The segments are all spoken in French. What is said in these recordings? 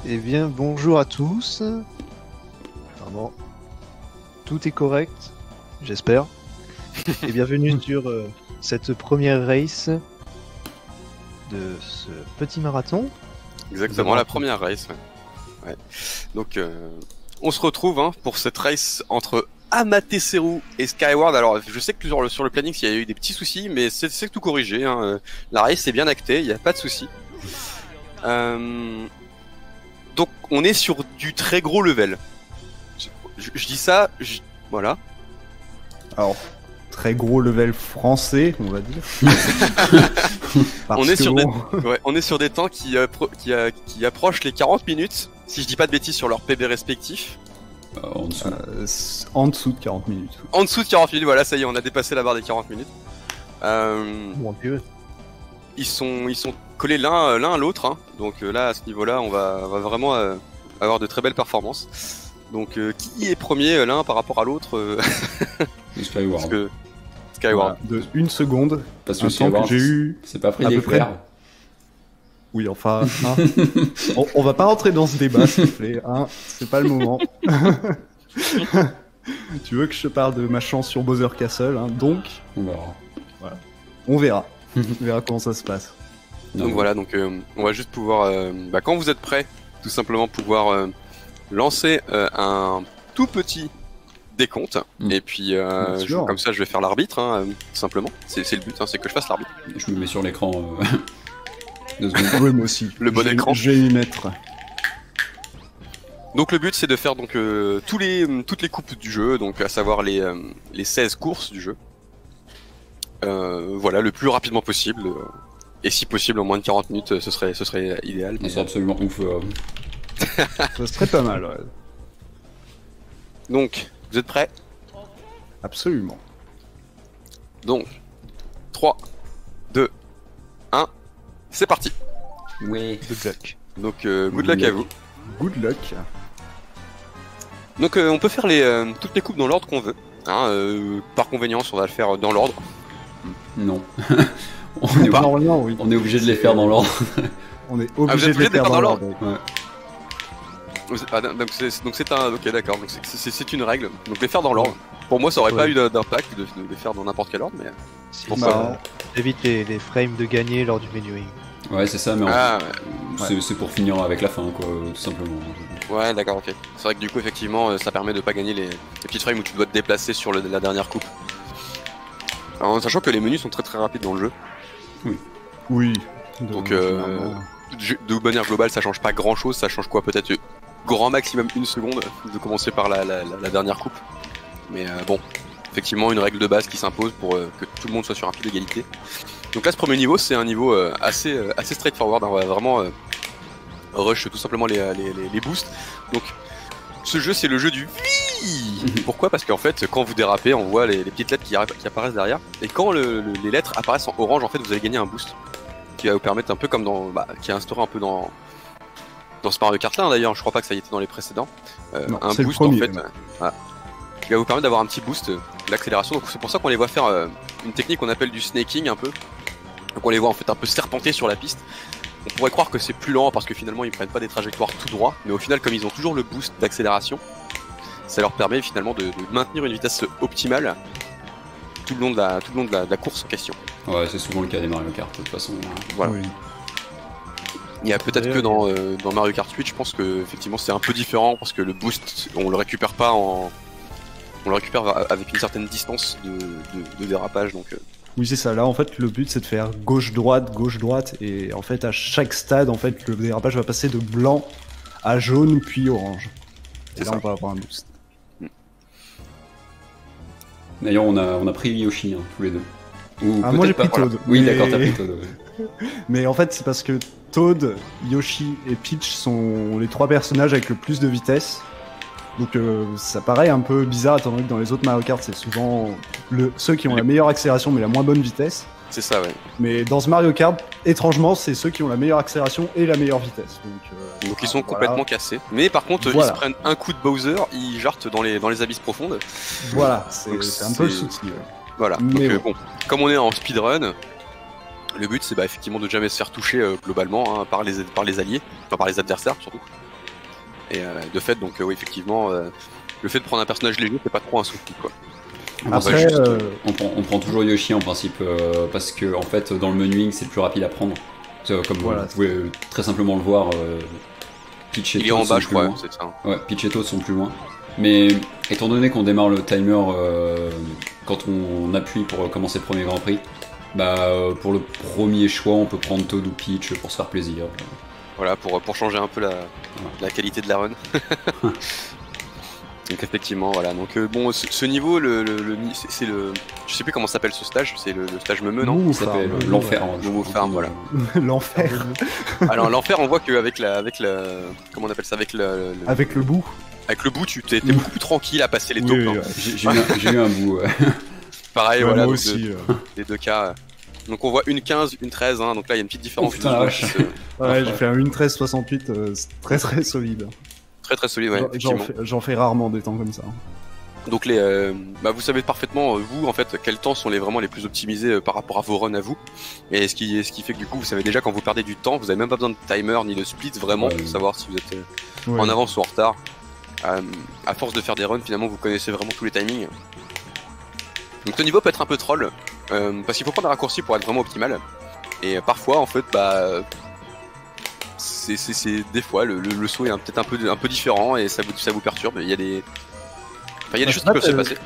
Eh bien, bonjour à tous. Vraiment, tout est correct, j'espère. Et bienvenue sur cette première race de ce petit marathon. Exactement, la première race. Ouais. Donc, on se retrouve pour cette race entre Amaterasu et Skyward. Alors, je sais que sur le planning, il y a eu des petits soucis, mais c'est tout corrigé. La race est bien actée, il n'y a pas de soucis. Donc, on est sur du très gros level. Je dis ça, voilà. Alors, très gros level français, on va dire. on est sur des temps qui approchent les 40 minutes, si je dis pas de bêtises sur leur PB respectif. En dessous de 40 minutes. En dessous de 40 minutes, voilà, ça y est, on a dépassé la barre des 40 minutes. Mon Dieu. Ils sont collés l'un à l'autre, donc là, à ce niveau-là, on va vraiment avoir de très belles performances. Donc, qui est premier l'un par rapport à l'autre Skyward. Skyward. Voilà, de une seconde. Parce que Skyward, j'ai eu. C'est pas pris l'éclair. Oui, enfin, on va pas rentrer dans ce débat, s'il te plaît. C'est pas le moment. Tu veux que je te parle de ma chance sur Bowser Castle, donc. On verra. Voilà. On verra. On verra comment ça se passe. Donc voilà, on va juste pouvoir, quand vous êtes prêts, tout simplement pouvoir lancer un tout petit décompte. Et puis, comme ça, je vais faire l'arbitre, tout simplement. C'est le but, c'est que je fasse l'arbitre. Je me mets sur l'écran. 2 secondes. Oui, moi aussi. Le bon écran. Je vais y mettre. Donc le but, c'est de faire toutes les coupes du jeu, donc à savoir les 16 courses du jeu. Voilà, le plus rapidement possible. Et si possible, en moins de 40 minutes, ce serait idéal. C'est absolument ouf. Ça serait pas mal, ouais. Donc, vous êtes prêts? Absolument. Donc, 3, 2, 1, c'est parti. Oui. Good luck. Donc, good luck à vous. Good luck. Donc, on peut faire toutes les coupes dans l'ordre qu'on veut. Par convénience, on va le faire dans l'ordre. Non. Normalement, oui. On est obligé de les faire dans l'ordre. On est obligé de les faire dans l'ordre. Ouais. Donc c'est un... Ok, d'accord, donc c'est une règle. Donc les faire dans l'ordre. Pour moi, ça aurait pas eu d'impact de les faire dans n'importe quel ordre, mais... Pour ça, évite les frames de gagner lors du menuing. Ouais, c'est ça, mais c'est pour finir avec la fin, quoi, tout simplement. Ouais, d'accord, ok. C'est vrai que du coup, effectivement, ça permet de pas gagner les petites frames où tu dois te déplacer sur la dernière coupe. Alors, en sachant que les menus sont très rapides dans le jeu. Oui. Donc, de manière globale, ça change pas grand chose. Ça change quoi? Peut-être grand maximum 1 seconde de commencer par la dernière coupe. Mais bon, effectivement, une règle de base qui s'impose pour que tout le monde soit sur un pied d'égalité. Donc là, ce premier niveau, c'est un niveau assez straightforward. On va vraiment rush tout simplement les boosts. Donc, ce jeu, c'est le jeu du Pourquoi? Parce qu'en fait, quand vous dérapez, on voit les petites lettres qui apparaissent derrière. Et quand les lettres apparaissent en orange, en fait, vous allez gagner un boost qui va vous permettre un peu comme qui est instauré un peu dans ce Mario Kart là, d'ailleurs. Je crois pas que ça y était dans les précédents. Non, un boost en fait, qui va vous permettre d'avoir un petit boost d'accélération. Donc c'est pour ça qu'on les voit faire une technique qu'on appelle du snaking un peu. Donc on les voit en fait un peu serpenter sur la piste. On pourrait croire que c'est plus lent parce que finalement ils prennent pas des trajectoires tout droit, mais au final comme ils ont toujours le boost d'accélération, ça leur permet finalement de maintenir une vitesse optimale tout le long de la course en question. Ouais, c'est souvent le cas des Mario Kart de toute façon. Voilà. Oui. Il y a peut-être que dans Mario Kart 8, je pense que effectivement c'est un peu différent parce que le boost, on le récupère pas on le récupère avec une certaine distance de dérapage, donc. Oui, c'est ça. Là, en fait, le but, c'est de faire gauche-droite, et en fait, à chaque stade, en fait, le dérapage va passer de blanc à jaune, puis orange. Et là, on va avoir un boost. D'ailleurs, on a pris Yoshi, tous les deux. Moi, j'ai pris Toad. Voilà. Oui, d'accord, t'as pris Toad. Ouais. Mais en fait, c'est parce que Toad, Yoshi et Peach sont les 3 personnages avec le plus de vitesse. Donc ça paraît un peu bizarre étant donné que dans les autres Mario Kart c'est souvent ceux qui ont la meilleure accélération mais la moins bonne vitesse. C'est ça, ouais. Mais dans ce Mario Kart, étrangement, c'est ceux qui ont la meilleure accélération et la meilleure vitesse. Donc ils sont complètement cassés. Mais par contre, ils se prennent un coup de Bowser, ils jartent dans les abysses profondes. Voilà, c'est un peu le souci. Ouais. Voilà. Mais donc bon, comme on est en speedrun, le but c'est effectivement de jamais se faire toucher globalement par les alliés, enfin par les adversaires surtout. Et de fait, donc oui, effectivement, le fait de prendre un personnage léger, c'est pas trop un souci, quoi. Après, on prend toujours Yoshi en principe, parce que en fait, dans le menuing, c'est plus rapide à prendre. Comme Voilà. vous pouvez très simplement le voir, Peach et Il est Toad en bas, sont je plus crois, loin. c'est ça. Ouais, Peach et Toad sont plus loin. Mais étant donné qu'on démarre le timer quand on appuie pour commencer le premier Grand Prix, bah pour le premier choix, on peut prendre Toad ou Peach pour se faire plaisir. Voilà, pour changer un peu la qualité de la run. Donc effectivement, voilà. Donc bon, ce niveau, c'est le, je sais plus comment s'appelle ce stage, c'est le stage Meumeu, non? Mou Ça s'appelle Farm. l'enfer. Mou Farm, voilà. L'enfer. Alors l'enfer, on voit qu'avec comment on appelle ça, avec Avec le bout. avec le bout, tu t'es beaucoup plus tranquille à passer les taupes. Oui, hein. ouais. J'ai eu un bout. Pareil, Ouais, voilà. moi donc, aussi. les deux cas. Donc on voit une 15, une 13, hein, donc là il y a une petite différence. Oh, putain, la vache. Ouais, j'ai fait un 1.13.68, c'est très très solide. Très très solide, ouais. Effectivement. J'en fais rarement des temps comme ça. Donc vous savez parfaitement, vous en fait, quels temps sont vraiment les plus optimisés par rapport à vos runs à vous. Et ce qui fait que du coup, vous savez déjà quand vous perdez du temps, vous avez même pas besoin de timer ni de split vraiment pour savoir si vous êtes en avance ou en retard. À force de faire des runs, finalement, vous connaissez vraiment tous les timings. Donc ce niveau peut être un peu troll, parce qu'il faut prendre un raccourci pour être vraiment optimal. Et parfois, en fait, c'est des fois le saut est peut-être un peu différent et ça vous perturbe. Il y a des choses qui peuvent se passer.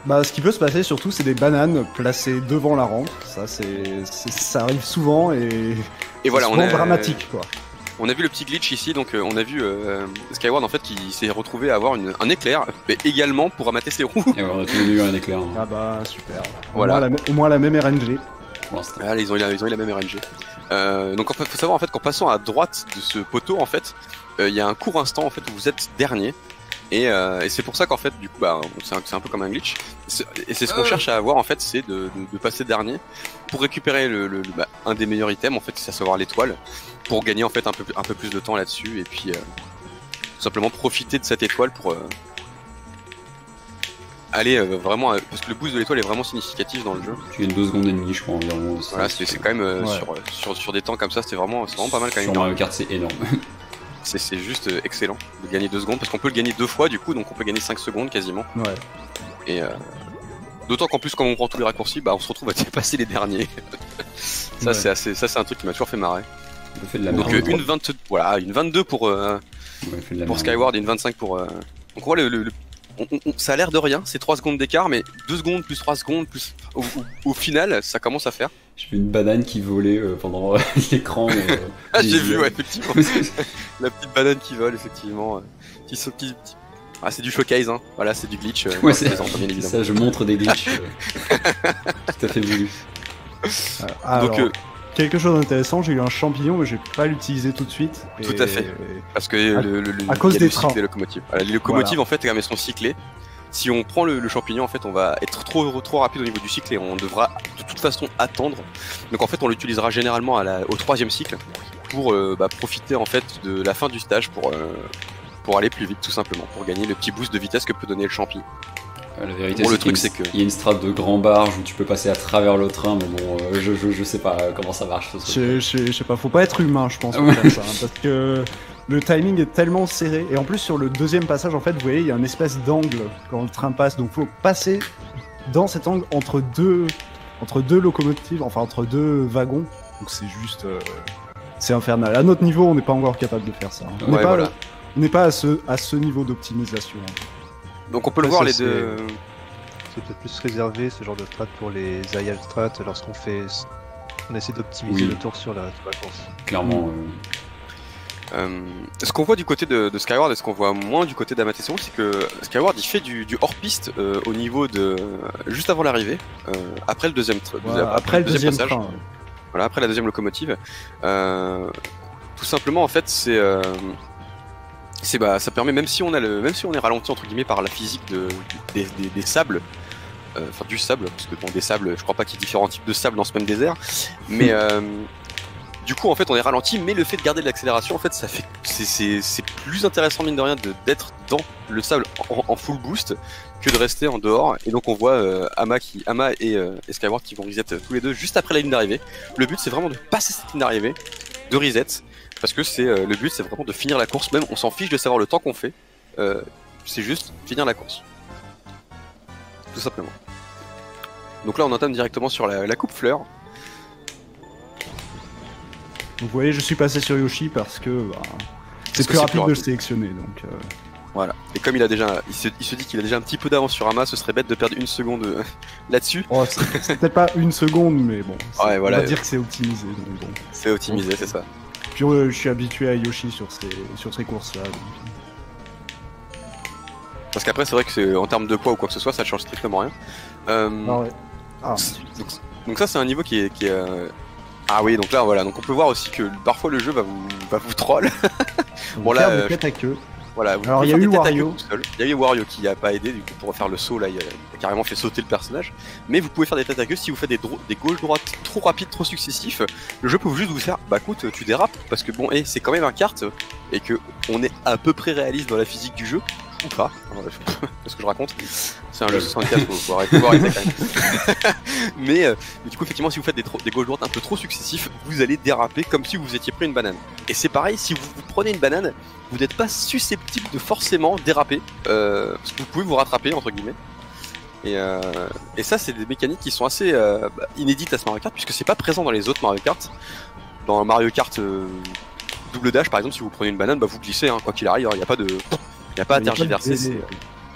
Bah, ce qui peut se passer surtout, c'est des bananes placées devant la rampe. Ça arrive souvent et voilà, c'est dramatique quoi. On a vu le petit glitch ici, donc on a vu Skyward en fait qui s'est retrouvé à avoir un éclair, mais également pour ramasser ses roues. Et on a tous eu un éclair. Ah bah super. Voilà. Au moins la même RNG. Ah, ils ont eu la même RNG. Donc il faut savoir en fait qu'en passant à droite de ce poteau en fait, il y a un court instant en fait où vous êtes dernier. Et c'est pour ça qu'en fait du coup c'est un peu comme un glitch. Et c'est ce qu'on cherche à avoir en fait, c'est de passer dernier pour récupérer un des meilleurs items en fait, c'est à savoir l'étoile, pour gagner en fait un peu plus de temps là-dessus et puis tout simplement profiter de cette étoile pour aller vraiment parce que le boost de l'étoile est vraiment significatif dans le jeu. Tu gagnes 2 secondes et demie je crois environ. Voilà, c'est quand même sur des temps comme ça, c'est vraiment pas mal quand même. Sur Mario Kart c'est énorme. C'est juste excellent de gagner 2 secondes parce qu'on peut le gagner 2 fois du coup, donc on peut gagner 5 secondes quasiment. Ouais. Et d'autant qu'en plus quand on prend tous les raccourcis, on se retrouve à dépasser les derniers. Ça c'est un truc qui m'a toujours fait marrer. Donc une 22, voilà, une 22 pour Skyward et une 25 pour. Donc on voit ça a l'air de rien, c'est 3 secondes d'écart, mais 2 secondes plus 3 secondes plus. Au final, ça commence à faire. J'ai vu une banane qui volait pendant l'écran. Ah, j'ai vu, ouais, effectivement. La petite banane qui vole, effectivement. Ah, c'est du showcase, hein. Voilà, c'est du glitch. Ouais, c'est ça, je montre des glitches. Tout à fait voulu. Donc, quelque chose d'intéressant, j'ai eu un champignon, mais j'ai pas l'utiliser tout de suite. Tout à fait. Parce que à cause des trains. Les locomotives. Voilà, les locomotives, en fait, quand elles sont cyclées, si on prend le champignon, en fait, on va être trop rapide au niveau du cycle et on devra de toute façon attendre. Donc en fait, on l'utilisera généralement au 3e cycle pour profiter en fait de la fin du stage pour aller plus vite, tout simplement, pour gagner le petit boost de vitesse que peut donner le champi. La vérité, c'est qu'il y a une strat de grand barge où tu peux passer à travers le train, mais bon, je sais pas comment ça marche. Je sais pas, faut pas être humain, je pense, pour faire ça, hein, parce que le timing est tellement serré, et en plus sur le 2e passage, en fait, vous voyez, il y a une espèce d'angle quand le train passe, donc faut passer dans cet angle entre deux locomotives, enfin entre 2 wagons, donc c'est juste, c'est infernal. À notre niveau, on n'est pas encore capable de faire ça. Hein. On n'est pas à ce niveau d'optimisation. Hein. Donc on peut le voir les deux. C'est peut-être plus réservé ce genre de strat pour les aerial strats lorsqu'on essaie d'optimiser le tour sur la vacances. Clairement. Ce qu'on voit du côté de Skyward et ce qu'on voit moins du côté d'Amatession, c'est que Skyward il fait du hors-piste au niveau de juste avant l'arrivée, après le deuxième après le deuxième passage. train. Voilà, après la 2e locomotive. Tout simplement en fait ça permet, même si on est ralenti entre guillemets par la physique des sables, enfin du sable, parce que bon, des sables, je crois pas qu'il y ait différents types de sable dans ce même désert, mais du coup en fait on est ralenti, mais le fait de garder de l'accélération en fait c'est plus intéressant mine de rien d'être dans le sable en full boost que de rester en dehors. Et donc on voit Ama et Skyward qui vont reset tous les deux juste après la ligne d'arrivée. Le but c'est vraiment de passer cette ligne d'arrivée, de reset, parce que c'est le but, c'est vraiment de finir la course. Même on s'en fiche de savoir le temps qu'on fait. C'est juste finir la course, tout simplement. Donc là, on entame directement sur la coupe fleur. Donc vous voyez, je suis passé sur Yoshi parce que c'est que plus c'est rapide plus de le rapide. sélectionner. Donc, Voilà. Et comme il se dit qu'il a déjà un petit peu d'avance sur Ama, ce serait bête de perdre une seconde là-dessus. oh, c'est peut-être pas une seconde, mais bon, Ouais, voilà. on va dire que c'est optimisé. Donc bon. C'est optimisé, c'est ça. Puis je suis habitué à Yoshi sur ces courses-là. donc. Parce qu'après, c'est vrai que en termes de poids ou quoi que ce soit, ça change strictement rien. Ah ouais. Ah, Donc ça, c'est un niveau qui est Ah oui, donc là, voilà. Donc on peut voir aussi que parfois le jeu va vous troll. bon, là, là, tête à queue. Voilà, vous Alors, pouvez il y a faire eu des têtes à queue Wario. tout seul. Il y a eu Wario qui a pas aidé du coup pour faire le saut là, il a carrément fait sauter le personnage. Mais vous pouvez faire des têtes à queue si vous faites des gauches-droites trop rapides, trop successifs. Le jeu peut juste vous faire, bah écoute, tu dérapes parce que bon, c'est quand même un kart et que on est à peu près réaliste dans la physique du jeu. Ou pas, c'est ce que je raconte. C'est un jeu 64, faut arrêter quand même. mais du coup, effectivement, si vous faites des gauches-droites un peu trop successifs, vous allez déraper comme si vous étiez pris une banane. Et c'est pareil, si vous prenez une banane, vous n'êtes pas susceptible de forcément déraper, parce que vous pouvez vous rattraper, entre guillemets. Et ça, c'est des mécaniques qui sont assez inédites à ce Mario Kart, puisque c'est pas présent dans les autres Mario Kart. Dans Mario Kart double dash, par exemple, si vous prenez une banane, bah, vous glissez, hein, quoi qu'il arrive, il n'y a pas de... Il n'y a pas à tergiverser.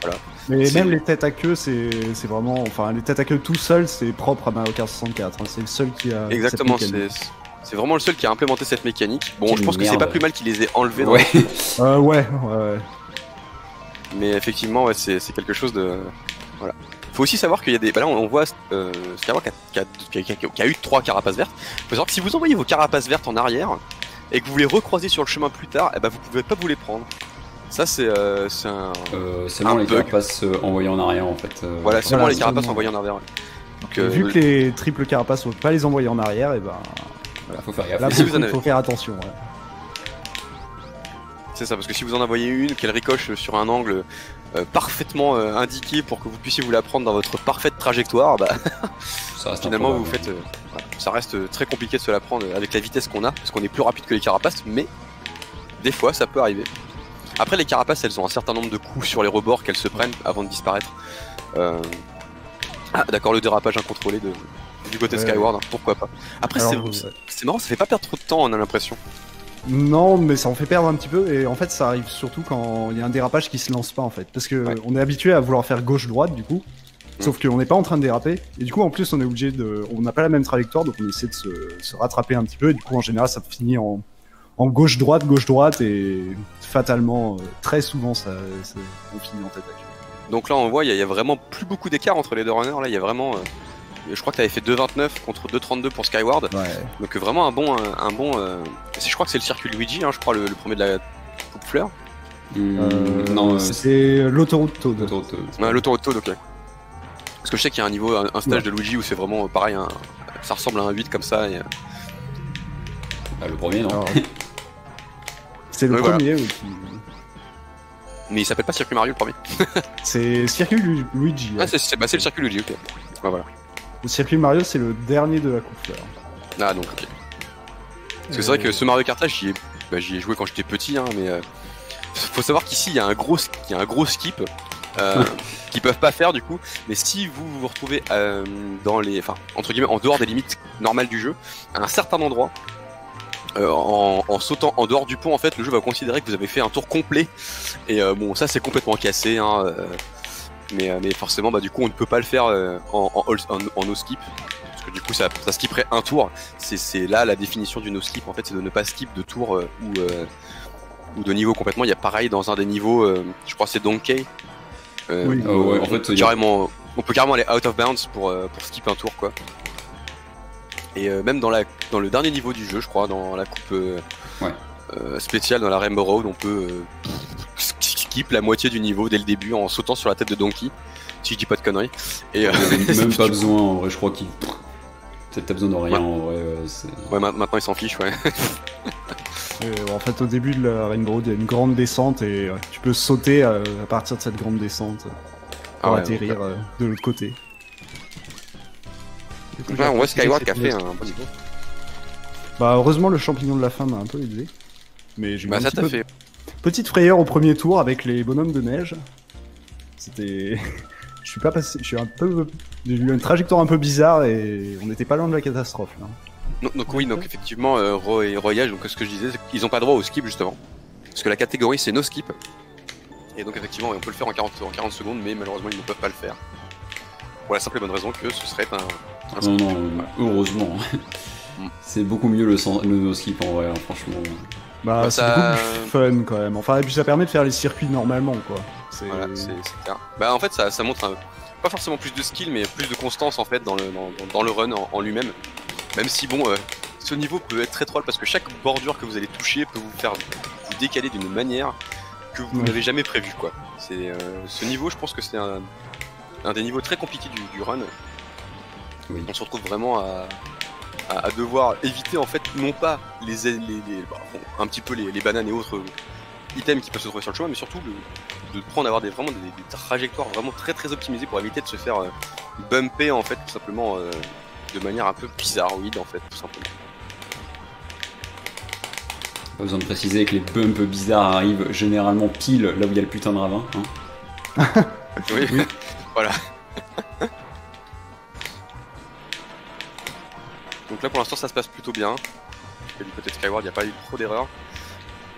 Voilà. Mais même les têtes à queue, c'est vraiment. Enfin, les têtes à queue tout seul, c'est propre à Mario Kart 64. Hein. C'est le seul qui a. Exactement, cette mécanique. c'est vraiment le seul qui a implémenté cette mécanique. Bon, Quelle je pense que c'est merde. pas plus mal qu'il les ait enlevés dans Ouais. Ouais. Mais effectivement, ouais, c'est quelque chose de. Voilà. Faut aussi savoir qu'il y a des. Bah là, on voit Skyward qui a eu 3 carapaces vertes. Faut savoir que si vous envoyez vos carapaces vertes en arrière et que vous les recroisez sur le chemin plus tard, vous pouvez pas vous les prendre. Ça, c'est un. Seulement un les bug. carapaces envoyés en arrière en fait. Voilà, seulement Voilà, les carapaces seulement. envoyées en arrière. Donc, Vu que les triples carapaces, on peut pas les envoyer en arrière, et ben. Voilà, faut faire gaffe. Là, si vous en il avez- faut faire attention. Ouais. c'est ça, parce que si vous en envoyez une, qu'elle ricoche sur un angle parfaitement indiqué pour que vous puissiez vous la prendre dans votre parfaite trajectoire, bah. Ça reste Finalement, vous improbable. faites. Voilà. Ça reste très compliqué de se la prendre avec la vitesse qu'on a, parce qu'on est plus rapide que les carapaces, mais des fois ça peut arriver. Après, les carapaces, elles ont un certain nombre de coups sur les rebords qu'elles se prennent avant de disparaître. Ah, d'accord, le dérapage incontrôlé du côté Ouais. Skyward, hein, pourquoi pas. Après, Alors, c'est marrant, ça fait pas perdre trop de temps, on a l'impression. Non, mais ça en fait perdre un petit peu, et en fait, ça arrive surtout quand il y a un dérapage qui se lance pas, en fait. Parce que Ouais. on est habitué à vouloir faire gauche-droite, du coup. Sauf qu'on n'est pas en train de déraper, et du coup, en plus, on est obligé de. On n'a pas la même trajectoire, donc on essaie de se rattraper un petit peu, et du coup, en général, ça finit en gauche-droite, et fatalement, très souvent, on finit en tête à queue. Donc là, on voit, il y a vraiment plus beaucoup d'écart entre les deux runners. Là, il y a vraiment. Je crois que tu avais fait 2,29 contre 2,32 pour Skyward. Ouais. Donc vraiment un bon. Je crois que c'est le circuit Luigi, hein, je crois, le premier de la coupe fleur. Non, c'était l'autoroute Toad. L'autoroute Toad, ok. Parce que je sais qu'il y a un niveau, un stage de Luigi où c'est vraiment pareil, ça ressemble à un 8 comme ça. le premier, non. Alors, c'est le Ouais, premier, oui, Mais il s'appelle pas Circuit Mario le premier. c'est Circuit Luigi. Ah, c'est le circuit Luigi, ok. Ouais, voilà. Le Circuit Mario, c'est le dernier de la coupe fleur. Ah, donc, ok. Parce que c'est vrai que ce Mario Kart là, j'y ai joué quand j'étais petit, hein, mais faut savoir qu'ici il y a un gros skip qu'ils peuvent pas faire du coup. Mais si vous vous retrouvez entre guillemets en dehors des limites normales du jeu, à un certain endroit, en sautant en dehors du pont, en fait, le jeu va considérer que vous avez fait un tour complet. Et bon, ça c'est complètement cassé, hein, mais forcément, du coup, on ne peut pas le faire en no skip. Parce que du coup ça skipperait un tour. C'est là la définition du no skip, en fait, c'est de ne pas skip de tour ou de niveau complètement. Il y a pareil dans un des niveaux, je crois que c'est Donkey. Oui. Ouais, en fait, on peut carrément aller out of bounds pour skip un tour, quoi. Et même dans le dernier niveau du jeu, je crois, dans la coupe spéciale, dans la Rainbow Road, on peut skip la moitié du niveau dès le début en sautant sur la tête de Donkey, si je dis pas de conneries. Et même pas besoin, en vrai, je crois qu'il. Peut-être t'as besoin de rien, en vrai. Ouais, maintenant ils s'en fichent, ouais. En fait, au début de la Rainbow Road, il y a une grande descente et tu peux sauter à partir de cette grande descente pour atterrir de l'autre côté. On voit Skyward qui a fait un bon niveau. Bah, heureusement, le champignon de la fin m'a un peu aidé. Mais j'ai eu Bah un ça petit t'a peu fait. petite frayeur au premier tour avec les bonhommes de neige. C'était. Je suis pas passé. Je suis un peu. J'ai eu une trajectoire un peu bizarre et on n'était pas loin de la catastrophe là. Donc oui, donc effectivement, Royage, donc ce que je disais, c'est qu'ils ont pas droit au skip justement. Parce que la catégorie c'est no skip. Et donc effectivement, on peut le faire en 40 secondes, mais malheureusement ils ne peuvent pas le faire. Pour la simple et bonne raison que ce serait un Non, non, heureusement. C'est beaucoup mieux le no skip en vrai, hein, franchement. Bah, Bah, c'est ça- beaucoup plus fun quand même. Enfin, et puis ça permet de faire les circuits normalement quoi. Voilà, c'est clair. Bah en fait ça montre pas forcément plus de skill mais plus de constance en fait dans le run en lui-même. Même si bon ce niveau peut être très troll parce que chaque bordure que vous allez toucher peut vous faire vous décaler d'une manière que vous Ouais. n'avez jamais prévu quoi. C'est ce niveau je pense que c'est un des niveaux très compliqués du run. Oui. On se retrouve vraiment à devoir éviter en fait non pas un petit peu les bananes et autres items qui peuvent se trouver sur le chemin, mais surtout de avoir vraiment des trajectoires vraiment très très optimisées pour éviter de se faire bumper en fait tout simplement de manière un peu bizarroïde en fait tout simplement. Pas besoin de préciser que les bumps bizarres arrivent généralement pile là où il y a le putain de ravin. Hein. Oui, voilà. Donc là pour l'instant ça se passe plutôt bien. Et du côté de Skyward il n'y a pas eu trop d'erreurs.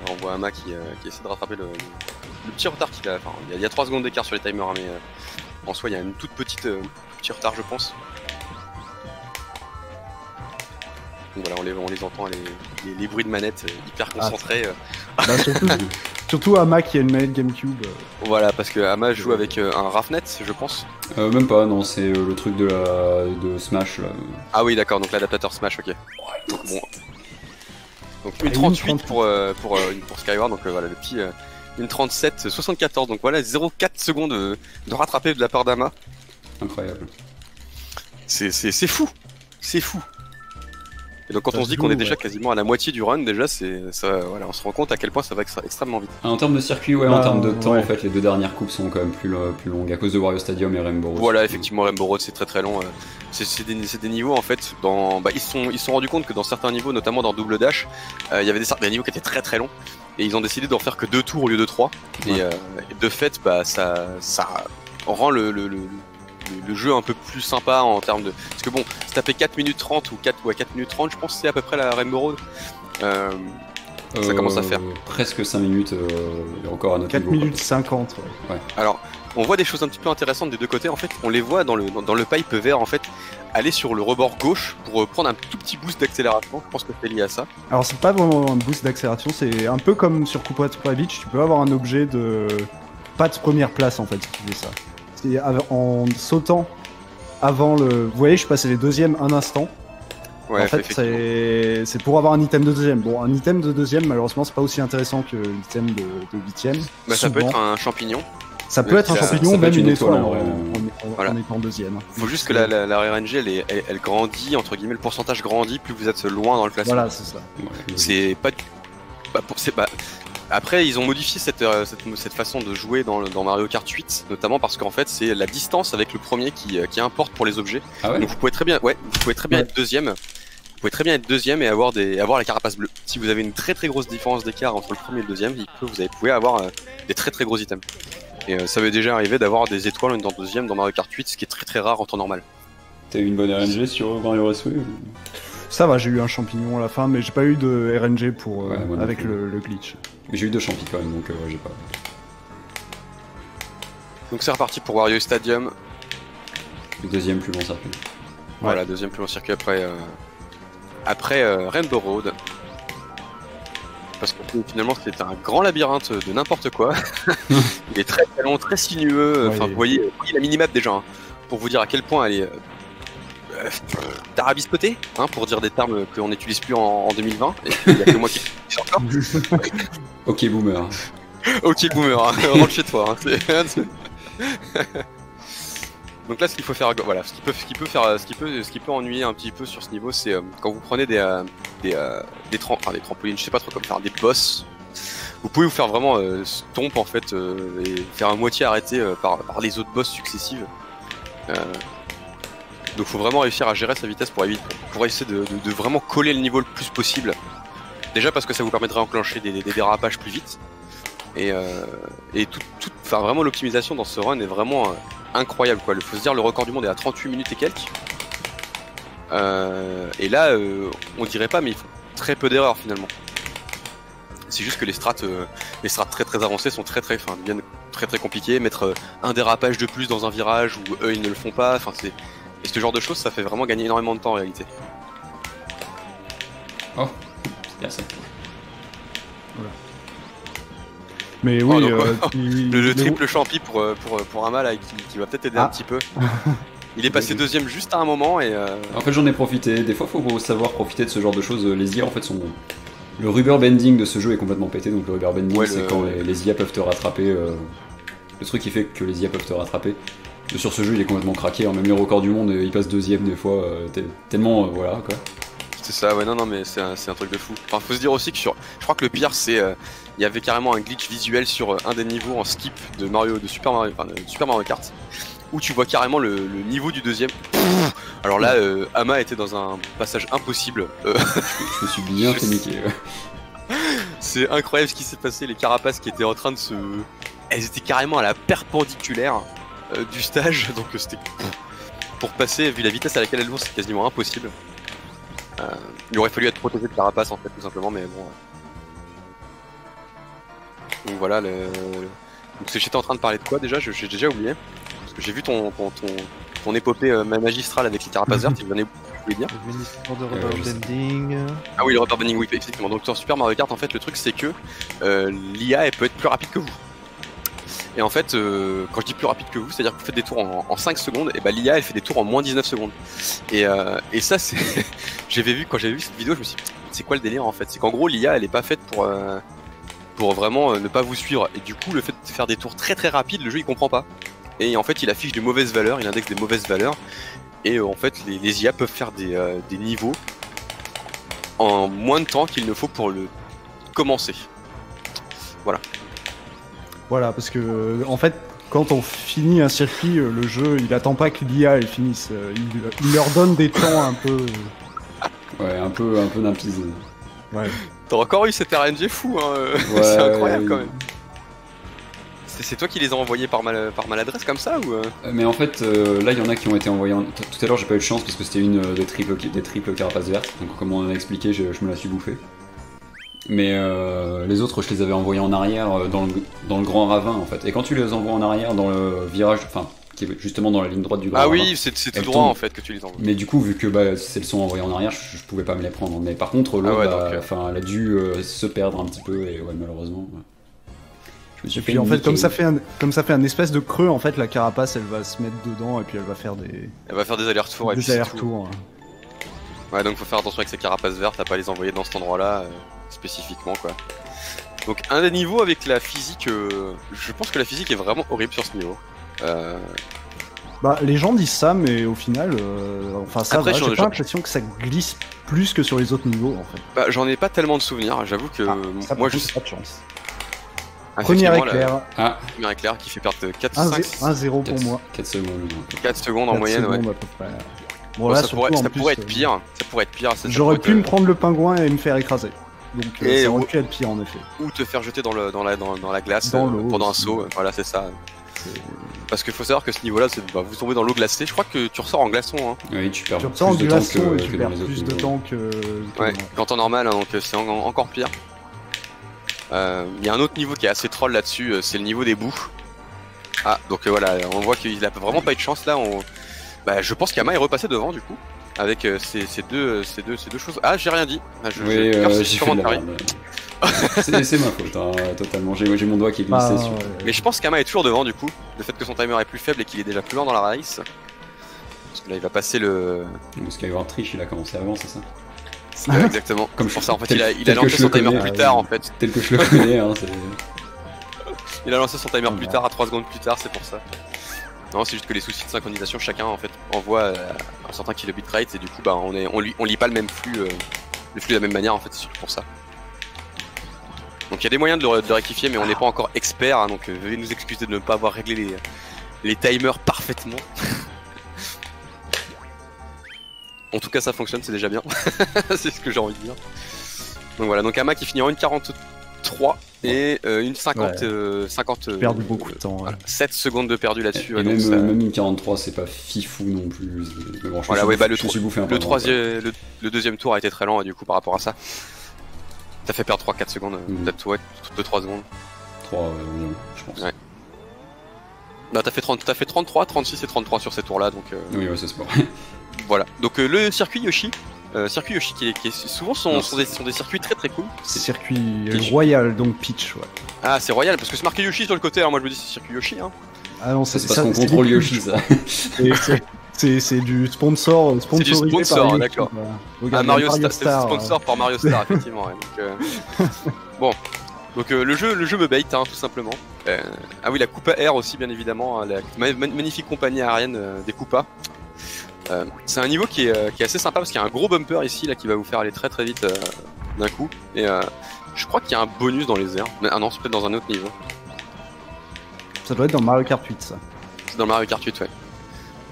On voit Ama qui essaie de rattraper le petit retard qu'il a. Enfin, il y a 3 secondes d'écart sur les timers, hein, mais en soi il y a une toute petit retard je pense. Donc voilà, on les entend, les bruits de manette hyper concentrés. Bah, surtout Ama qui a une manette GameCube. Voilà, parce que Ama joue avec un Rafnet, je pense. Même pas, non, c'est le truc de Smash là. Ah oui, d'accord, donc l'adaptateur Smash, ok. Donc bon. Donc une Et 38 une pour Skyward, donc voilà le petit une 37 74, donc voilà 0,4 secondes de rattrapé de la part d'Ama. Incroyable. C'est fou, c'est fou. Et donc quand Ça on se se dit qu'on est joue, déjà ouais. quasiment à la moitié du run, déjà voilà, on se rend compte à quel point ça va extrêmement vite. En termes de circuit, ouais, en Bah, termes de temps, ouais. en fait, les deux dernières coupes sont quand même plus longues à cause de Wario Stadium et Rainbow Road. Voilà, effectivement, Rainbow Road c'est très très long. C'est des niveaux en fait. Ils se sont rendus compte que dans certains niveaux, notamment dans Double Dash, il y avait des niveaux qui étaient très très longs et ils ont décidé d'en faire que 2 tours au lieu de 3. Ouais. Et de fait, bah ça rend le jeu un peu plus sympa en termes de. Parce que bon, se taper 4 minutes 30 ou 4 minutes 30, je pense que c'est à peu près la Rainbow Road. Ça commence à faire. Presque 5 minutes et encore à notre 4 niveau. minutes 50. Ouais. Alors, on voit des choses un petit peu intéressantes des deux côtés. En fait, on les voit dans le pipe vert en fait aller sur le rebord gauche pour prendre un tout petit boost d'accélération. Je pense que c'est lié à ça. Alors c'est pas vraiment un boost d'accélération, c'est un peu comme sur Koopa Beach, tu peux avoir un objet de pas de première place en fait si tu fais ça. C'est en sautant avant le. Vous voyez, je suis passé les deuxièmes un instant. Ouais, En fait, c'est pour avoir un item de deuxième. Bon, un item de deuxième, malheureusement, c'est pas aussi intéressant que l'item de huitième. Bah, ça peut Souvent. être un champignon. Ça peut être un ça champignon, peut être même une une étoile étoile, en, en vrai. en Voilà. étant deuxième. Faut juste que la RNG elle grandit, entre guillemets, le pourcentage grandit plus vous êtes loin dans le classement. Voilà, c'est ça. Ouais, C'est pas. Après, ils ont modifié cette façon de jouer dans Mario Kart 8, notamment parce qu'en fait, c'est la distance avec le premier qui importe pour les objets. Ah ouais. Donc vous pouvez très bien, être deuxième. Vous pouvez très bien être deuxième et avoir la carapace bleue. Si vous avez une très très grosse différence d'écart entre le premier et le deuxième, vous pouvez avoir des très très gros items. Et ça m'est déjà arrivé d'avoir des étoiles dans deuxième dans Mario Kart 8, ce qui est très très rare en temps normal. T'as eu une bonne RNG sur Mario Raceway ou... Ça va, j'ai eu un champignon à la fin, mais j'ai pas eu de RNG pour Ouais, moi non avec plus. le glitch. Mais j'ai eu 2 champis quand même, donc j'ai pas. Donc c'est reparti pour Wario Stadium. Le deuxième plus long circuit. Voilà, deuxième plus long circuit après Rainbow Road. Parce que finalement c'est un grand labyrinthe de n'importe quoi. Il est très très long, très sinueux. Enfin, Ouais. vous voyez la minimap déjà, hein, pour vous dire à quel point elle est tarabiscotée, hein, pour dire des termes qu'on n'utilise plus en 2020. Et il y a que moi qui encore. Ok, boomer. Ok boomer, hein, rentre chez toi. Hein, donc là, ce qu'il faut faire, voilà, ce qui peut ennuyer un petit peu sur ce niveau, c'est quand vous prenez des trampolines, je sais pas trop comment faire, des boss. Vous pouvez vous faire vraiment stomp en fait et faire à moitié arrêter par les autres boss successives. Donc faut vraiment réussir à gérer sa vitesse pour essayer de vraiment coller le niveau le plus possible. Déjà parce que ça vous permettrait d'enclencher des dérapages plus vite. Et enfin, vraiment l'optimisation dans ce run est vraiment incroyable quoi. Il faut se dire le record du monde est à 38 minutes et quelques. Et là on dirait pas mais il faut très peu d'erreurs finalement. C'est juste que les strats très avancées sont deviennent très compliquées. Mettre un dérapage de plus dans un virage où eux ils ne le font pas, enfin et ce genre de choses ça fait vraiment gagner énormément de temps en réalité. Oh, c'est ça. Voilà. Mais oui, le triple champi pour Ama là, qui va peut-être aider un petit peu. Il est passé deuxième juste à un moment et. En fait, j'en ai profité. Des fois, faut savoir profiter de ce genre de choses. Les IA, en fait, sont. Le rubber bending de ce jeu est complètement pété. Donc, le rubber bending, c'est quand les IA peuvent te rattraper. Le truc qui fait que les IA peuvent te rattraper. Sur ce jeu, il est complètement craqué. Même les records du monde, il passe deuxième des fois. Tellement. Voilà quoi. C'est ça, ouais, non, mais c'est un truc de fou. Enfin, faut se dire aussi que je crois que le pire, c'est. Il y avait carrément un glitch visuel sur un des niveaux en skip de Super Mario Kart. Où tu vois carrément le niveau du deuxième. Alors là, Ama était dans un passage impossible. Je me suis bien fait niquer. C'est incroyable ce qui s'est passé. Les carapaces qui étaient en train de se. Elles étaient carrément à la perpendiculaire du stage. Donc c'était. Pour passer, vu la vitesse à laquelle elles vont, c'est quasiment impossible. Il aurait fallu être protégé de carapace en fait, tout simplement, mais bon. Donc voilà, donc j'étais en train de parler de quoi déjà? J'ai déjà oublié. Parce que j'ai vu ton épopée magistrale avec les carapaces vertes, il venait oublier dire. Le ministère de rubber bending. Ah oui, le rubber bending, oui, effectivement. Donc sur Super Mario Kart, en fait, le truc c'est que l'IA elle peut être plus rapide que vous. Et en fait, quand je dis plus rapide que vous, c'est-à-dire que vous faites des tours en 5 secondes, et bah l'IA elle fait des tours en moins 19 secondes. Et ça, c'est. Quand j'ai vu cette vidéo, je me suis dit, c'est quoi le délire en fait? C'est qu'en gros, l'IA elle est pas faite pour vraiment ne pas vous suivre. Et du coup, le fait de faire des tours très rapides, le jeu il comprend pas. Et en fait, il affiche des mauvaises valeurs, il indexe des mauvaises valeurs. Et en fait, les IA peuvent faire des niveaux en moins de temps qu'il ne faut pour le commencer. Voilà. Voilà, parce que en fait, quand on finit un circuit, le jeu, il attend pas que l'IA elle finisse. Il leur donne des temps un peu. Ouais, un peu nimpise. Ouais. T'as encore eu cet RNG fou, hein. Ouais, c'est incroyable quand même. C'est toi qui les as envoyés par maladresse comme ça ou Mais en fait, là, il y en a qui ont été envoyés. Tout à l'heure, j'ai pas eu de chance parce que c'était une des triples carapaces vertes. Donc, comme on a expliqué, je me la suis bouffée. Mais les autres, je les avais envoyés en arrière dans le grand ravin en fait. Et quand tu les envoies en arrière dans le virage, enfin, qui est justement dans la ligne droite du grand ravin. Ah oui, c'est tout droit en fait que tu les envoies. Mais du coup, vu que elles sont envoyées en arrière, je pouvais pas me les prendre. Mais par contre, l'autre, elle a dû se perdre un petit peu et ouais, malheureusement. Ouais. Et puis en fait, comme ça fait un espèce de creux, en fait, la carapace, elle va se mettre dedans et puis elle va faire des allers-retours. Des allers-retours. Ouais, donc faut faire attention avec ces carapaces vertes, à pas les envoyer dans cet endroit-là spécifiquement quoi. Donc un des niveaux avec la physique, je pense que la physique est vraiment horrible sur ce niveau. Bah les gens disent ça, mais au final, enfin ça Après, va. J'ai pas l'impression que ça glisse plus que sur les autres niveaux en fait. Bah j'en ai pas tellement de souvenirs, j'avoue que moi je pas de chance. Ah, Premier éclair. Premier éclair qui fait perdre 1-0 pour moi. 4 secondes. 4 secondes en moyenne, ouais. À peu près. Bon, là, ça pourrait être pire. J'aurais pu me prendre le pingouin et me faire écraser. Donc ça aurait pu être pire en effet. Ou te faire jeter dans la glace pendant un saut. Voilà, c'est ça. Parce qu'il faut savoir que ce niveau-là, vous tombez dans l'eau glacée. Je crois que tu ressors en glaçon. Hein. Oui, tu perds plus en glaçon et tu perds plus de temps que. Ouais, en temps normal, hein, donc c'est encore pire. Il y a un autre niveau qui est assez troll là-dessus, c'est le niveau des bouts. Ah, donc voilà, on voit qu'il a vraiment pas eu de chance là. Je pense qu'Ama est repassé devant du coup, avec ces deux choses. Ah, j'ai rien dit. J'ai fait de la merde. C'est ma faute, hein, totalement. J'ai mon doigt qui est glissé dessus. Mais je pense qu'Ama est toujours devant du coup, le fait que son timer est plus faible et qu'il est déjà plus loin dans la race. Parce que là, il va passer le. Parce qu'il va y avoir triche, il a commencé avant, c'est ça? Exactement. Comme pour ça, en fait, il a lancé son timer plus tard, en fait. Tel que je le connais, hein, il a lancé son timer plus tard, à 3 secondes plus tard, c'est pour ça. Non, c'est juste que les soucis de synchronisation, chacun en fait envoie un certain kilobit rate et du coup, on lit pas le flux de la même manière en fait, c'est pour ça. Donc il y a des moyens de le rectifier, mais on n'est pas encore expert, hein, donc veuillez nous excuser de ne pas avoir réglé les timers parfaitement. En tout cas, ça fonctionne, c'est déjà bien. C'est ce que j'ai envie de dire. Donc voilà, donc Ama qui finit en 1,43 et une 50. J'ai perdu beaucoup de temps. Ouais. 7 secondes de perdu là-dessus. Et même une 43, c'est pas fifou non plus. Bon, voilà, ouais, bah, le deuxième tour a été très lent et du coup par rapport à ça, t'as fait perdre 3-4 secondes, peut-être ouais, 2-3 secondes. 3, je pense. Ouais. Bah, t'as fait 33, 36 et 33 sur ces tours-là, donc. Oui, ouais, c'est sport. Voilà. Donc le circuit Yoshi qui est souvent sont des circuits très très cool. C'est circuit royal, donc pitch, ouais. Ah, c'est royal parce que c'est marqué Yoshi sur le côté. Alors moi je me dis c'est circuit Yoshi, hein. Ah non, c'est parce qu'on contrôle Yoshi, ça. C'est du sponsor. C'est du sponsor, d'accord. Ah, Mario Star, sponsor par Mario Star, effectivement. Ouais. Donc, bon. Donc le jeu me bait, hein, tout simplement. Ah oui, la Koopa Air aussi, bien évidemment, hein, la magnifique compagnie aérienne des Koopas. C'est un niveau qui est assez sympa parce qu'il y a un gros bumper ici là qui va vous faire aller très très vite d'un coup. Et je crois qu'il y a un bonus dans les airs. Ah non, c'est peut-être dans un autre niveau. Ça doit être dans Mario Kart 8, ça. C'est dans Mario Kart 8, ouais.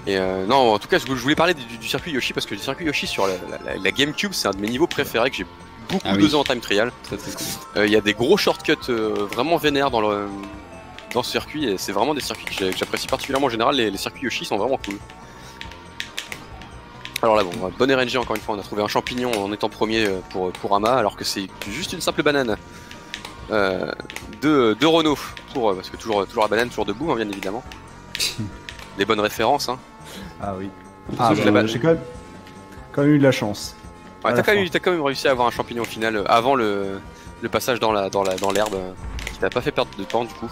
Et non, en tout cas, je voulais parler du circuit Yoshi parce que le circuit Yoshi sur la GameCube, c'est un de mes niveaux préférés que j'ai beaucoup dosé en time trial. Très très cool. Il y a des gros shortcuts vraiment vénères dans ce circuit et c'est vraiment des circuits que j'apprécie particulièrement. En général, les circuits Yoshi sont vraiment cool. Alors là, bon, bonne RNG encore une fois, on a trouvé un champignon en étant premier pour Ama, alors que c'est juste une simple banane de Renault, parce que toujours la banane, toujours debout, hein, bien évidemment. Les bonnes références, hein. Ah oui. J'ai quand même eu de la chance. Ouais, t'as quand même réussi à avoir un champignon au final avant le passage dans l'herbe, qui t'a pas fait perdre de temps du coup.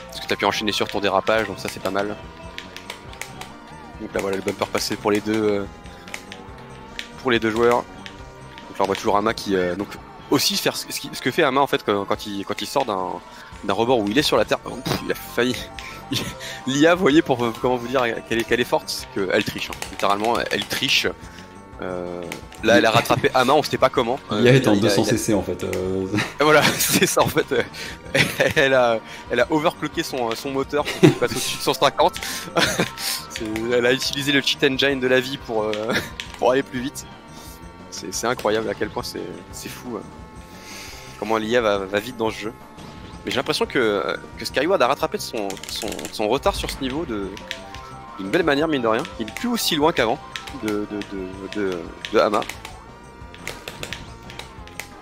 Parce que t'as pu enchaîner sur ton dérapage, donc ça c'est pas mal. Donc là voilà le bumper passé pour les deux joueurs. Donc là on voit toujours Ama qui donc aussi faire ce que fait Ama en fait quand il sort d'un rebord où il est sur la terre. Il a failli. L'IA, vous voyez, pour comment vous dire qu'elle est forte, qu'elle triche, hein. Littéralement elle triche. Là elle a rattrapé Ama, on sait pas comment. L'IA est en 200 cc en fait. Voilà, c'est ça en fait. Elle a overclocké son moteur pour passer au-dessus de 150. Elle a utilisé le cheat engine de la vie pour aller plus vite. C'est incroyable à quel point c'est fou comment l'IA va vite dans ce jeu. Mais j'ai l'impression que Skyward a rattrapé son retard sur ce niveau d'une belle manière, mine de rien. Il est plus aussi loin qu'avant de Ama.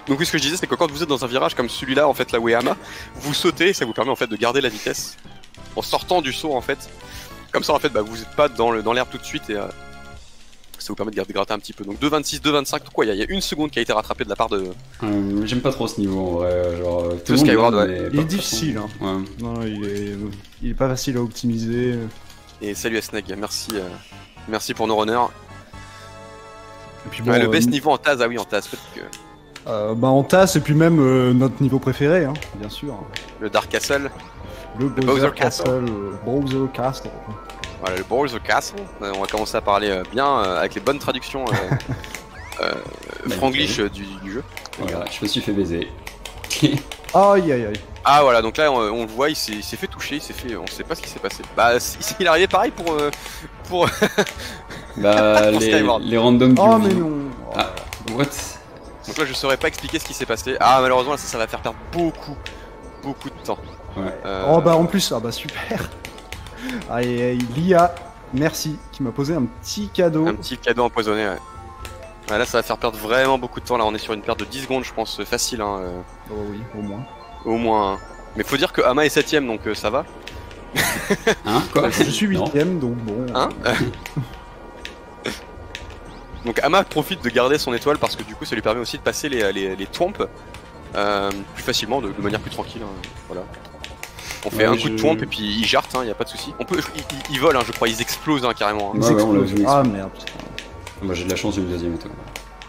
Donc oui, ce que je disais, c'est que quand vous êtes dans un virage comme celui-là, en fait, là où est Ama, vous sautez et ça vous permet en fait de garder la vitesse en sortant du saut en fait. Comme ça en fait, bah, vous n'êtes pas dans l'herbe tout de suite et ça vous permet de gratter un petit peu. Donc 2,26, 2,25, quoi, il y a une seconde qui a été rattrapée de la part de... J'aime pas trop ce niveau en vrai, genre... Tout Skyward, ouais. Il est difficile, hein. Ouais. Non, il est pas facile à optimiser. Et salut à Snag, merci pour nos runners. Et puis bon, ouais, le best niveau en Taz, ah oui en Taz, peut-être que... bah en Taz, et puis même notre niveau préféré, hein, bien sûr. Le Dark Castle. Le Bowser Castle. Bowser Castle. Voilà, le Bowser Castle. On va commencer à parler bien avec les bonnes traductions franglish du jeu. Voilà, je me suis fait baiser. Aïe aïe aïe. Ah voilà, donc là on le voit, il s'est fait toucher, on sait pas ce qui s'est passé. Bah il est arrivé pareil pour bah les randoms. Oh mais non. Ah, what? Donc là je saurais pas expliquer ce qui s'est passé. Ah malheureusement là, ça va faire perdre beaucoup de temps. Ouais. Oh bah en plus, ah bah super. Aïe aïe, l'IA, merci, qui m'a posé un petit cadeau. Un petit cadeau empoisonné, ouais. Ouais, là ça va faire perdre vraiment beaucoup de temps, là on est sur une perte de 10 secondes je pense, facile hein. Oh oui, au moins. Au moins. Hein. Mais faut dire que Ama est 7ème donc ça va. Hein quoi? Je suis 8ème donc bon. Hein Donc Ama profite de garder son étoile parce que du coup ça lui permet aussi de passer les twomps plus facilement, de manière plus tranquille. Hein. Voilà. On fait un coup de twomp et puis il jarte, hein, y a pas de souci. Ils volent, hein, je crois, ils explosent hein, carrément. Hein. Ils explosent. Ah merde. Moi j'ai de la chance d'une deuxième étoile.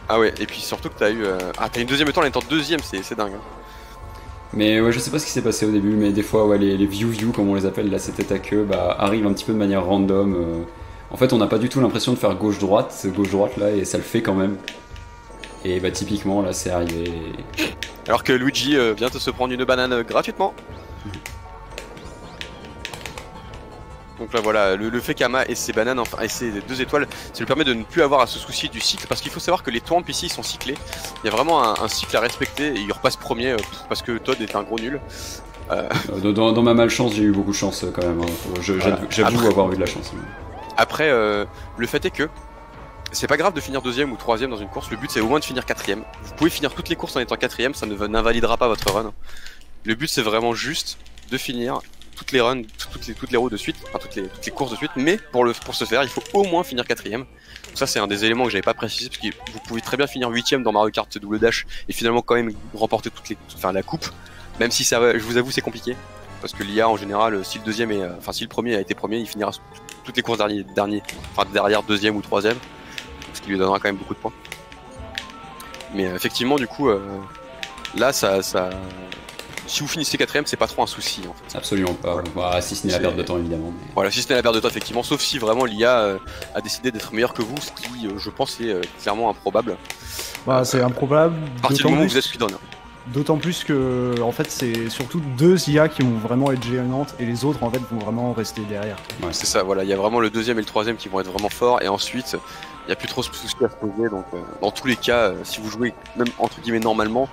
Ah ouais, et puis surtout que t'as eu... t'as une deuxième étoile en étant deuxième, c'est dingue. Hein. Mais ouais, je sais pas ce qui s'est passé au début, mais des fois ouais, les view comme on les appelle, là c'était à queue, bah arrivent un petit peu de manière random. En fait on n'a pas du tout l'impression de faire gauche-droite là, et ça le fait quand même. Et bah typiquement là c'est arrivé. Alors que Luigi vient de se prendre une banane gratuitement. Donc là voilà, le fait qu'Ama ait ses bananes, enfin et ses 2 étoiles, ça lui permet de ne plus avoir à se soucier du cycle, parce qu'il faut savoir que les Twamp ici ils sont cyclés. Il y a vraiment un cycle à respecter et il repasse premier parce que Todd est un gros nul. Dans ma malchance, j'ai eu beaucoup de chance quand même. Hein. J'avoue avoir eu de la chance. Après, le fait est que c'est pas grave de finir 2ème ou 3ème dans une course, le but c'est au moins de finir 4ème. Vous pouvez finir toutes les courses en étant 4ème, ça n'invalidera pas votre run. Le but c'est vraiment juste de finir toutes les runs, toutes les routes de suite, enfin toutes les courses de suite, mais pour ce faire, il faut au moins finir 4ème. Donc ça c'est un des éléments que j'avais pas précisé, parce que vous pouvez très bien finir 8ème dans Mario Kart Double Dash et finalement quand même remporter la coupe, même si ça, je vous avoue, c'est compliqué. Parce que l'IA en général, si le premier a été premier, il finira toutes les courses derrière 2ème ou 3ème, ce qui lui donnera quand même beaucoup de points. Mais effectivement, du coup, là, si vous finissez 4ème, c'est pas trop un souci en fait. Absolument pas. Voilà. Bah, si ce n'est la perte de temps évidemment. Mais... Voilà, si ce n'est la perte de temps effectivement, sauf si vraiment l'IA a décidé d'être meilleur que vous, ce qui, je pense, est clairement improbable. Bah, c'est improbable. À partir du moment où vous êtes speedrunner. D'autant plus que, en fait, c'est surtout 2 IA qui vont vraiment être géantes et les autres, en fait, vont vraiment rester derrière. Ouais, c'est ça, voilà, il y a vraiment le 2ème et le 3ème qui vont être vraiment forts, et ensuite, il n'y a plus trop de soucis à se poser, donc dans tous les cas, si vous jouez, même entre guillemets normalement,